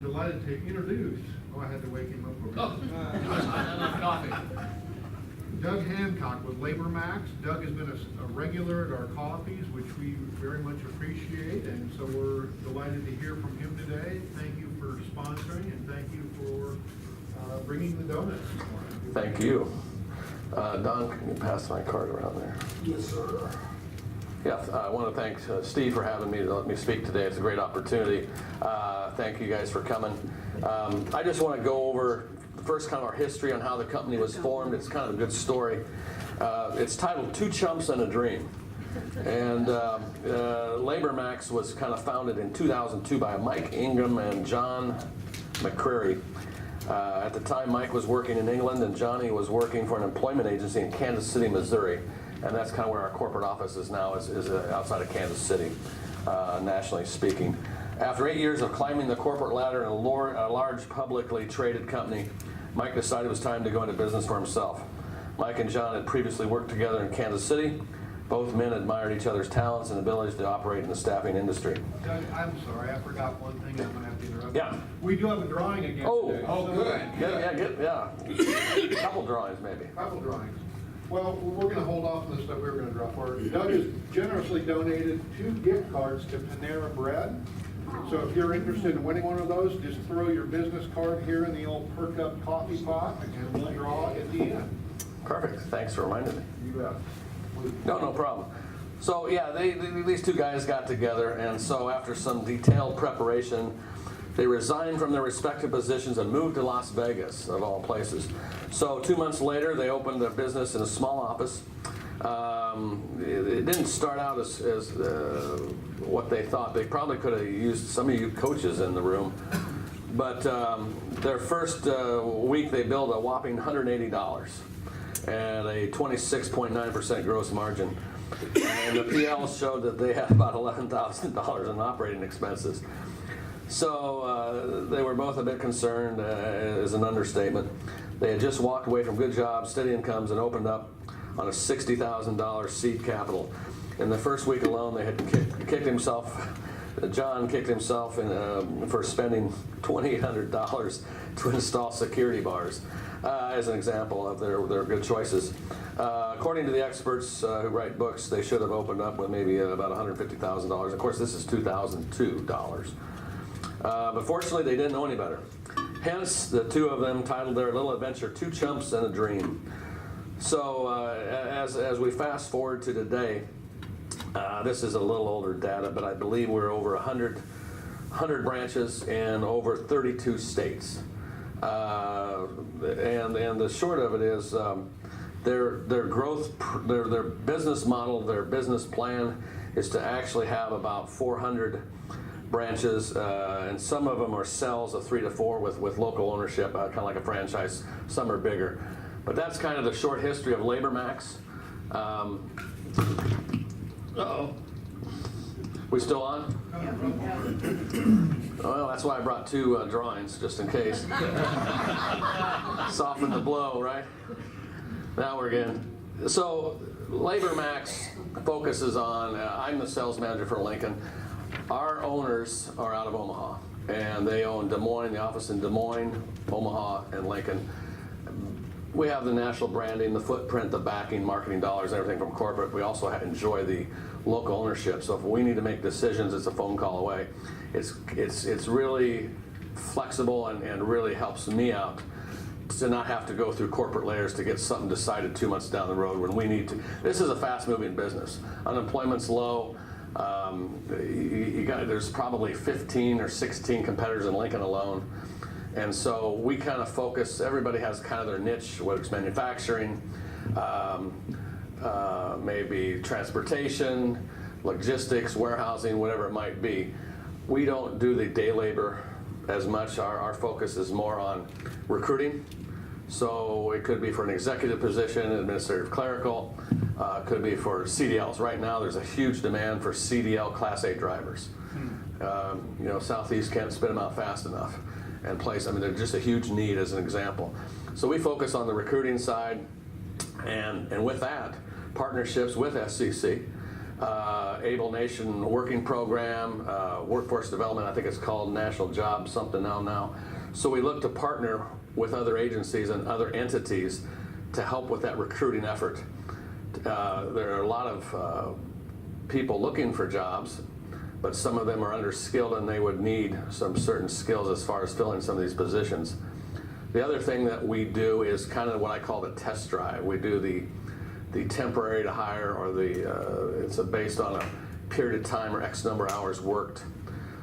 Delighted to introduce, I had to wake him up. Coffee. Doug Hancock with LaborMax. Doug has been a regular at our coffees, which we very much appreciate, and so we're delighted to hear from him today. Thank you for sponsoring, and thank you for bringing the donuts this morning. Thank you. Don, can you pass my card around there? Yes, sir. Yeah, I want to thank Steve for having me to let me speak today. It's a great opportunity. Thank you guys for coming. I just want to go over first kind of our history on how the company was formed. It's kind of a good story. It's titled Two Chumps and a Dream. And LaborMax was kind of founded in 2002 by Mike Ingram and John McCreary. At the time, Mike was working in England and Johnny was working for an employment agency in Kansas City, Missouri. And that's kind of where our corporate office is now, is outside of Kansas City, nationally speaking. After 8 years of climbing the corporate ladder in a large publicly traded company, Mike decided it was time to go into business for himself. Mike and John had previously worked together in Kansas City. Both men admired each other's talents and abilities to operate in the staffing industry. Doug, I'm sorry, I forgot one thing. I'm going to have to interrupt. Yeah. We do have a drawing again today. Oh, good. Yeah. A couple drawings, maybe. Couple drawings. Well, we're going to hold off on the stuff we were going to draw for. Doug has generously donated 2 gift cards to Panera Bread. So if you're interested in winning one of those, just throw your business card here in the old Perk Up coffee pot, and we'll draw at the end. Perfect. Thanks for reminding me. You bet. No problem. So yeah, these two guys got together, and so after some detailed preparation, they resigned from their respective positions and moved to Las Vegas, of all places. So 2 months later, they opened their business in a small office. It didn't start out as what they thought. They probably could have used some of you coaches in the room. But their first week, they billed a whopping $180 and a 26.9% gross margin. And the PL showed that they had about $11,000 in operating expenses. So they were both a bit concerned, is an understatement. They had just walked away from good jobs, steady incomes, and opened up on a $60,000 seed capital. In the first week alone, they had John kicked himself for spending $2,800 to install security bars, as an example of their good choices. According to the experts who write books, they should have opened up with maybe about $150,000. Of course, this is $2,002. But fortunately, they didn't know any better. Hence, the two of them titled their little adventure, Two Chumps and a Dream. So as we fast forward to today, this is a little older data, but I believe we're over 100 branches in over 32 states. And the short of it is their growth, their business model, their business plan is to actually have about 400 branches, and some of them are cells of 3 to 4 with local ownership, kind of like a franchise. Some are bigger. But that's kind of the short history of LaborMax. Uh-oh. We still on? Well, that's why I brought 2 drawings, just in case. Soften the blow, right? Now we're good. So LaborMax focuses on, I'm the sales manager for Lincoln. Our owners are out of Omaha, and they own Des Moines, the office in Des Moines, Omaha, and Lincoln. We have the national branding, the footprint, the backing, marketing dollars, everything from corporate. We also enjoy the local ownership. So if we need to make decisions, it's a phone call away. It's really flexible and really helps me out to not have to go through corporate layers to get something decided 2 months down the road when we need to. This is a fast-moving business. Unemployment's low. There's probably 15 or 16 competitors in Lincoln alone. And so we kind of focus, everybody has kind of their niche, whether it's manufacturing, maybe transportation, logistics, warehousing, whatever it might be. We don't do the day labor as much. Our focus is more on recruiting. So it could be for an executive position, administrative clerical, could be for CDLs. Right now there's a huge demand for CDL Class 8 drivers. Southeast can't spit them out fast enough. And place, they're just a huge need as an example. So we focus on the recruiting side, and with that, partnerships with SCC, Able Nation Working Program, Workforce Development, I think it's called National Job something now. So we look to partner with other agencies and other entities to help with that recruiting effort. There are a lot of people looking for jobs, but some of them are underskilled and they would need some certain skills as far as filling some of these positions. The other thing that we do is kind of what I call the test drive. We do the temporary to hire, or it's based on a period of time or X number of hours worked.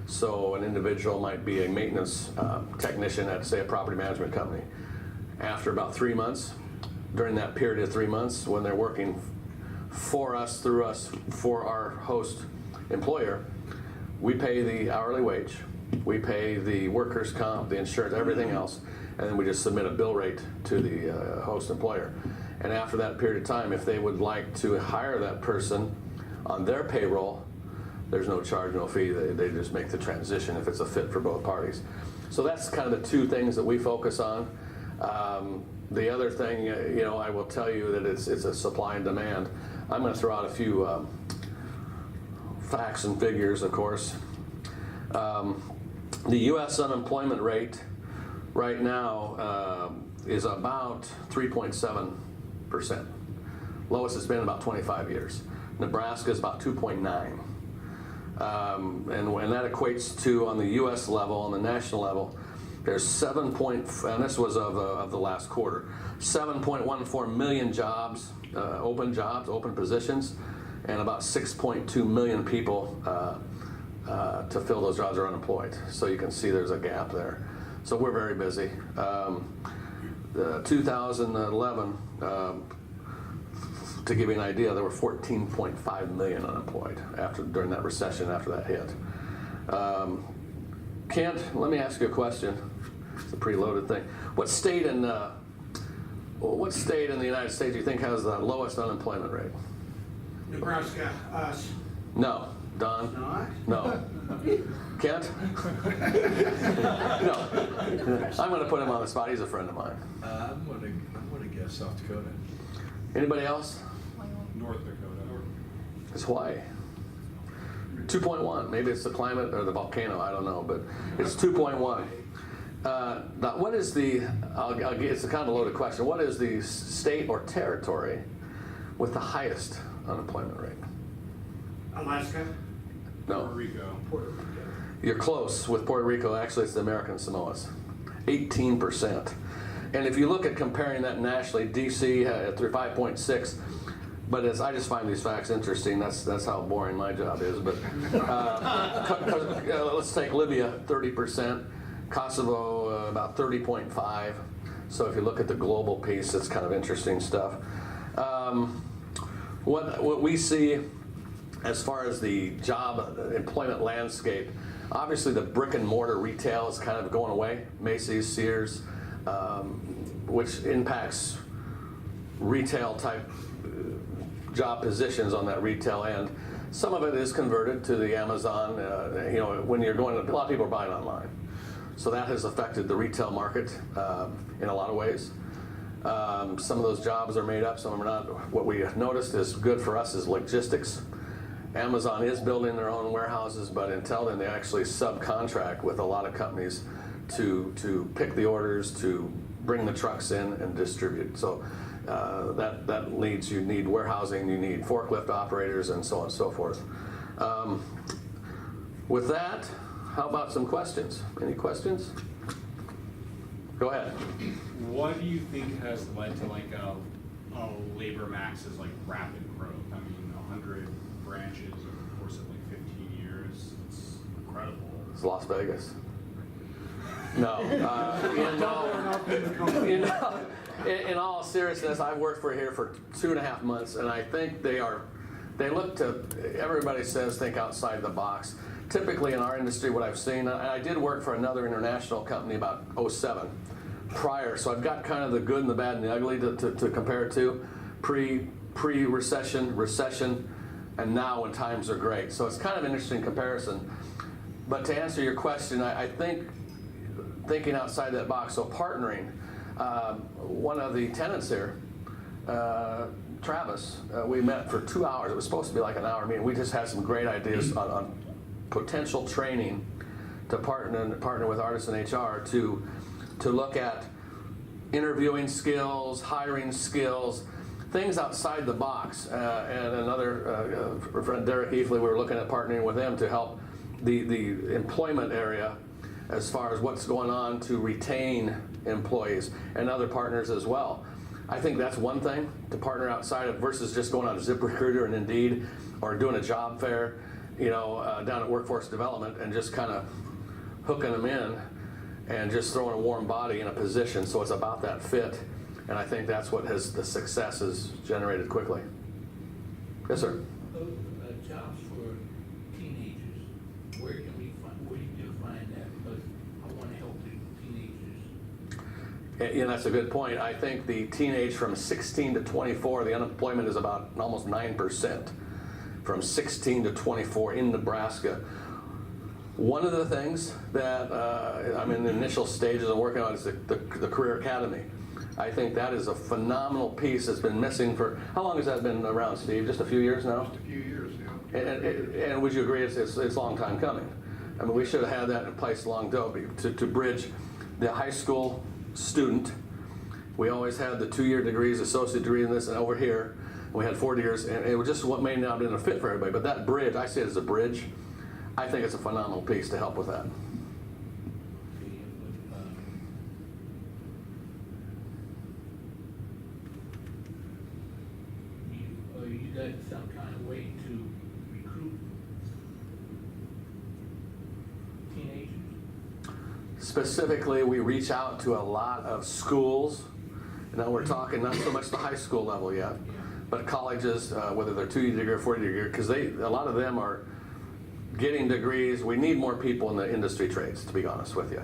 So an individual might be a maintenance technician at, say, a property management company. After about 3 months, during that period of 3 months, when they're working for us, through us, for our host employer, we pay the hourly wage, we pay the workers' comp, the insurance, everything else, and then we just submit a bill rate to the host employer. And after that period of time, if they would like to hire that person on their payroll, there's no charge, no fee. They just make the transition if it's a fit for both parties. So that's kind of the two things that we focus on. The other thing, I will tell you that it's a supply and demand. I'm going to throw out a few facts and figures, of course. The U.S. unemployment rate right now is about 3.7%. Lowest it's been in about 25 years. Nebraska is about 2.9. And that equates to, on the U.S. level, on the national level, there's and this was of the last quarter, 7.14 million jobs, open positions, and about 6.2 million people to fill those jobs are unemployed. So you can see there's a gap there. So we're very busy. 2011, to give you an idea, there were 14.5 million unemployed during that recession after that hit. Kent, let me ask you a question. It's a pretty loaded thing. What state in the United States do you think has the lowest unemployment rate? Nebraska, us. No. Don? Not? No. Kent? No. I'm going to put him on the spot. He's a friend of mine. I'm gonna guess South Dakota. Anybody else? North Dakota. It's Hawaii. 2.1. Maybe it's the climate or the volcano. I don't know, but it's 2.1. Now, what is it's a kind of a loaded question. What is the state or territory with the highest unemployment rate? Alaska? No. Puerto Rico. You're close with Puerto Rico. Actually, it's the American Samoas. 18%. And if you look at comparing that nationally, DC at 5.6. But I just find these facts interesting. That's how boring my job is. But let's take Libya, 30%. Kosovo, about 30.5. So if you look at the global piece, it's kind of interesting stuff. What we see as far as the job employment landscape, obviously the brick and mortar retail is kind of going away. Macy's, Sears, which impacts retail type job positions on that retail end. Some of it is converted to the Amazon. When you're going, a lot of people are buying online. So that has affected the retail market in a lot of ways. Some of those jobs are made up, some of them are not. What we noticed is good for us is logistics. Amazon is building their own warehouses, but until then they actually subcontract with a lot of companies to pick the orders, to bring the trucks in and distribute. So that leads, you need warehousing, you need forklift operators, and so on and so forth. With that, how about some questions? Any questions? Go ahead. What do you think has led to like a LaborMax's like rapid growth? I mean, 100 branches over the course of like 15 years. It's incredible. It's Las Vegas. No. In all seriousness, I've worked here for 2.5 months, and I think they look to, everybody says think outside the box. Typically in our industry, what I've seen, and I did work for another international company about 2007 prior, so I've got kind of the good and the bad and the ugly to compare it to. Pre-recession, recession, and now when times are great. So it's kind of an interesting comparison. But to answer your question, I think thinking outside that box, so partnering, one of the tenants here Travis, we met for 2 hours. It was supposed to be like an hour meeting. We just had some great ideas on potential training to partner with Artisan HR to look at interviewing skills, hiring skills, things outside the box. And another friend, Derek Eafley, we were looking at partnering with them to help the employment area as far as what's going on to retain employees, and other partners as well. I think that's one thing to partner outside of versus just going on ZipRecruiter and Indeed or doing a job fair, down at Workforce Development and just kind of hooking them in and just throwing a warm body in a position. So it's about that fit, and I think that's what the success has generated quickly. Yes, sir. Those jobs for teenagers, where can we find that? Because I want to help the teenagers. And that's a good point. I think the teenage from 16 to 24, the unemployment is about almost 9% from 16 to 24 in Nebraska. One of the things that I'm in the initial stages of working on is the Career Academy. I think that is a phenomenal piece that's been missing for, how long has that been around, Steve? Just a few years now? Just a few years, yeah. And would you agree it's a long time coming? I mean, we should have had that in place long ago to bridge the high school student. We always had the 2-year degrees, associate degree in this and over here. We had 4 years, and it was just what may not have been a fit for everybody. But that bridge, I see it as a bridge. I think it's a phenomenal piece to help with that. You got some kind of way to recruit teenagers? Specifically, we reach out to a lot of schools. Now we're talking not so much the high school level yet, but colleges, whether they're 2-year degree or 4-year degree, because a lot of them are getting degrees. We need more people in the industry trades, to be honest with you.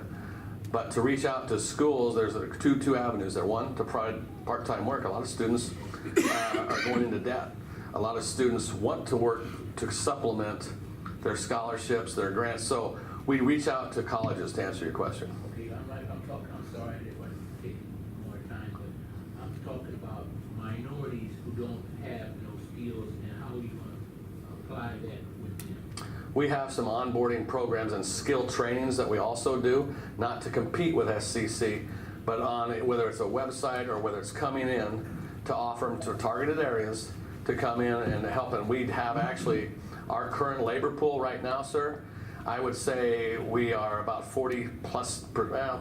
But to reach out to schools, there's two avenues there. One, to provide part-time work. A lot of students are going into debt. A lot of students want to work to supplement their scholarships, their grants. So we reach out to colleges to answer your question. Okay, I'm sorry that wasn't taking more time, but I'm talking about minorities who don't have no skills and how you want to apply that with them. We have some onboarding programs and skill trainings that we also do, not to compete with SCC, but on whether it's a website or whether it's coming in to offer them to targeted areas to come in and help. And we'd have actually our current labor pool right now, sir, I would say we are about 40 plus, I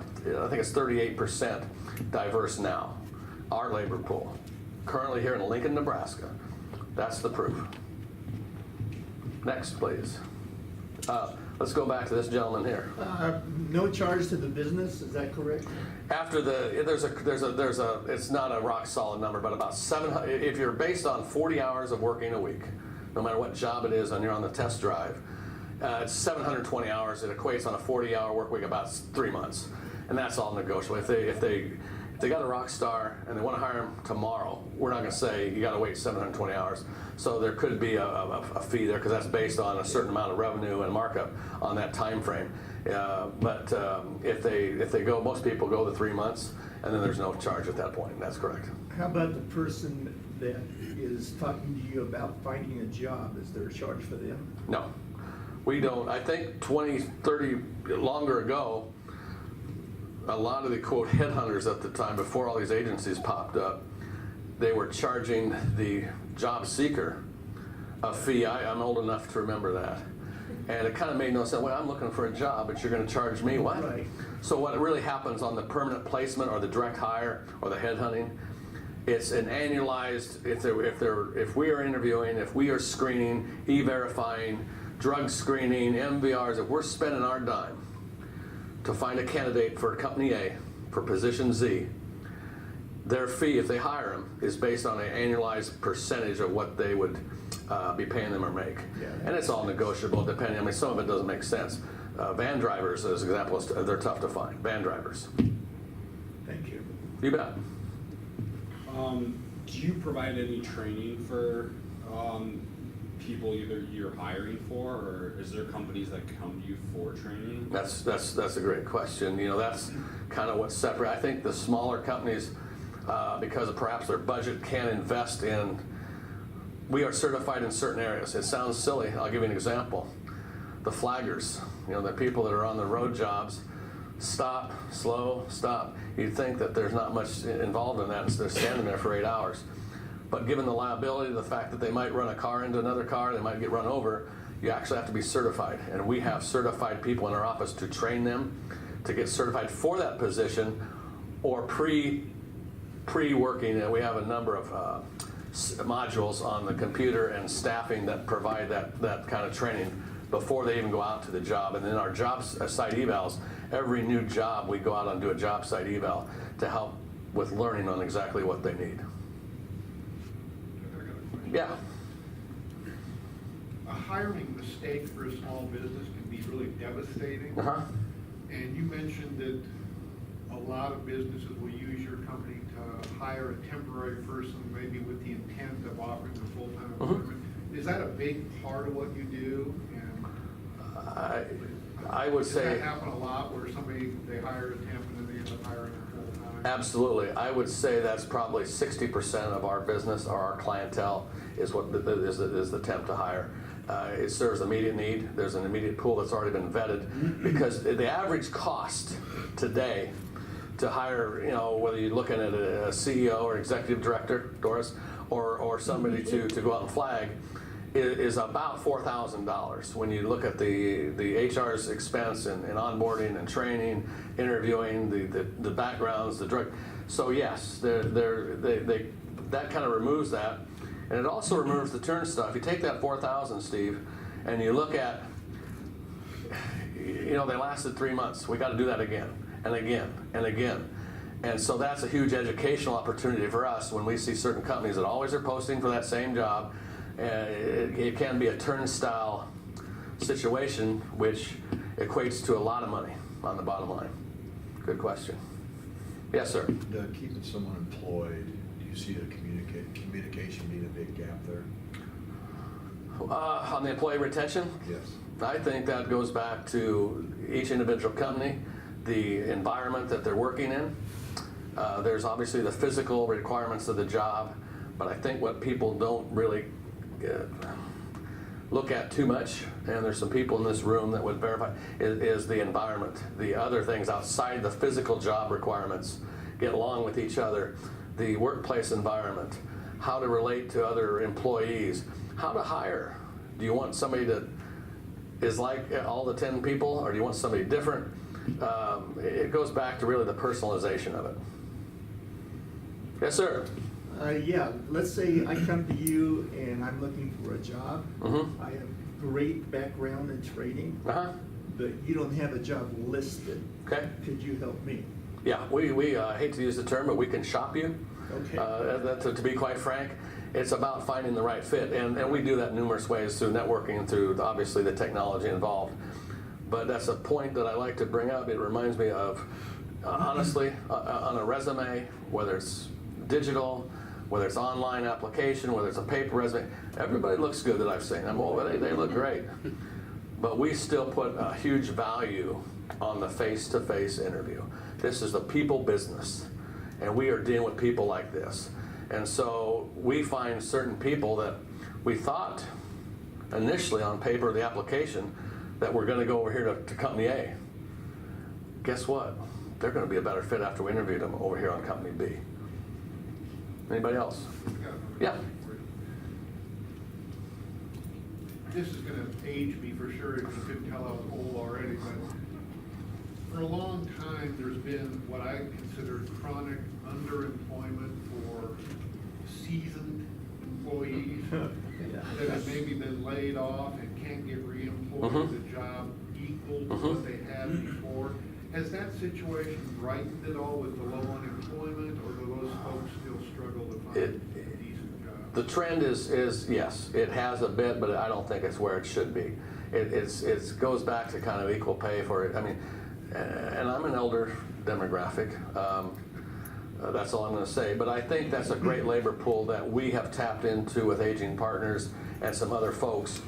think it's 38% diverse now, our labor pool. Currently here in Lincoln, Nebraska. That's the proof. Next, please. Let's go back to this gentleman here. No charge to the business, is that correct? After it's not a rock solid number, but about 700, if you're based on 40 hours of working a week, no matter what job it is and you're on the test drive, it's 720 hours. It equates on a 40-hour work week about 3 months. And that's all negotiable. If they got a rock star and they want to hire him tomorrow, we're not going to say you got to wait 720 hours. So there could be a fee there because that's based on a certain amount of revenue and markup on that time frame. But if they go, most people go the 3 months, and then there's no charge at that point. That's correct. How about the person that is talking to you about finding a job? Is there a charge for them? No, we don't. I think 20, 30 longer ago, a lot of the quote headhunters at the time, before all these agencies popped up, they were charging the job seeker a fee. I'm old enough to remember that. And it kind of made no sense. Well, I'm looking for a job, but you're going to charge me what? Right. So what really happens on the permanent placement or the direct hire or the headhunting, it's an annualized, if we are interviewing, if we are screening, e-verifying, drug screening, MVRs, if we're spending our dime to find a candidate for company A, for position Z, their fee, if they hire them, is based on an annualized percentage of what they would be paying them or make. Yeah. And it's all negotiable depending, I mean, some of it doesn't make sense. Van drivers, as an example, they're tough to find, van drivers. Thank you. You bet. Do you provide any training for people either you're hiring for, or is there companies that come to you for training? That's a great question. You know, that's kind of what's separate. I think the smaller companies, because of perhaps their budget, can invest in we are certified in certain areas. It sounds silly. I'll give you an example. The flaggers, the people that are on the road jobs, stop, slow, stop. You'd think that there's not much involved in that, they're standing there for 8 hours. But given the liability, the fact that they might run a car into another car, they might get run over, you actually have to be certified. And we have certified people in our office to train them to get certified for that position, or pre-working. And we have a number of modules on the computer and staffing that provide that kind of training before they even go out to the job. And then our job site evals, every new job we go out and do a job site eval to help with learning on exactly what they need. Yeah. A hiring mistake for a small business can be really devastating. Uh-huh. And you mentioned that a lot of businesses will use your company to hire a temporary person, maybe with the intent of offering them full-time employment. Is that a big part of what you do? And I would does say that happen a lot, where they hire a temp and then they end up hiring them full-time? absolutely. I would say that's probably 60% of our business or our clientele is the temp to hire. It serves immediate need. There's an immediate pool that's already been vetted, because the average cost today to hire, whether you're looking at a CEO or executive director, Doris, or somebody to go out and flag, is about $4,000. When you look at the HR's expense and onboarding and training, interviewing, the backgrounds, the drug. So yes, that kind of removes that. And it also removes the turn stuff. You take that 4,000, Steve, and you look at, they lasted 3 months. We got to do that again and again and again. And so that's a huge educational opportunity for us when we see certain companies that always are posting for that same job. It can be a turnstile situation, which equates to a lot of money on the bottom line. Good question. Yes, sir. Keeping someone employed, do you see the communication being a big gap there? On the employee retention? Yes. I think that goes back to each individual company, the environment that they're working in. There's obviously the physical requirements of the job, but I think what people don't really look at too much, and there's some people in this room that would verify, is the environment. The other things outside the physical job requirements, get along with each other, the workplace environment, how to relate to other employees, how to hire. Do you want somebody that is like all the 10 people, or do you want somebody different? It goes back to really the personalization of it. Yes, sir. Yeah, let's say I come to you and I'm looking for a job. Mm-hmm. I have great background in trading, Uh-huh. but you don't have a job listed. Okay. Could you help me? Yeah, we hate to use the term, but we can shop you. Okay. To be quite frank, it's about finding the right fit, and we do that in numerous ways through networking and through obviously the technology involved. But that's a point that I like to bring up. It reminds me of, honestly, on a resume, whether it's digital, whether it's online application, whether it's a paper resume, everybody looks good that I've seen. They look great. But we still put a huge value on the face-to-face interview. This is the people business, and we are dealing with people like this. And so we find certain people that we thought initially on paper, the application, that we're going to go over here to company A. Guess what? They're going to be a better fit after we interviewed them over here on company B. Anybody else? Yeah. This is going to age me for sure, if you couldn't tell I was old already, but for a long time, there's been what I consider chronic underemployment for seasoned employees that have maybe been laid off and can't get reemployed at a job equal to what they had before. Has that situation brightened at all with the low unemployment, or do those folks still struggle to find a decent job? The trend is yes, it has a bit, but I don't think it's where it should be. It goes back to kind of equal pay for it. I mean, and I'm an elder demographic. That's all I'm going to say. But I think that's a great labor pool that we have tapped into with Aging Partners and some other folks,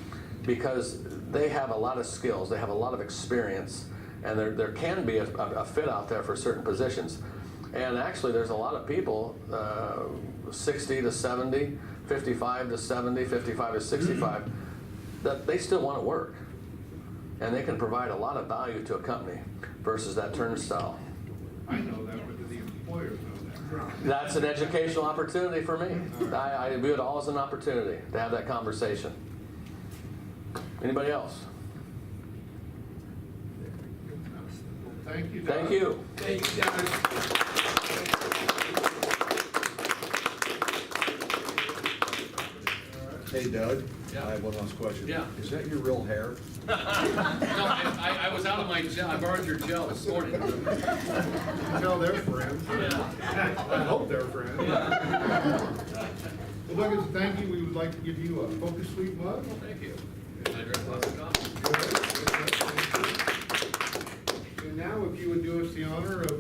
because they have a lot of skills, they have a lot of experience, and there can be a fit out there for certain positions. And actually, there's a lot of people, 60 to 70, 55 to 70, 55 to 65, that they still want to work. And they can provide a lot of value to a company versus that turnstile. I know that, but do the employers know that? That's an educational opportunity for me. I view it all as an opportunity to have that conversation. Anybody else? Thank you, Doug. Thank you. Thank you, guys. Hey Doug, Yeah. I have one last question. Yeah. Is that your real hair? No, I was out of my gel, I borrowed your gel this morning. Tell their friends. Yeah. I hope they're friends. Well, Doug, as a thank you, we would like to give you a Focus Sweet mug. Thank you. I drank lots of coffee. And now, if you would do us the honor of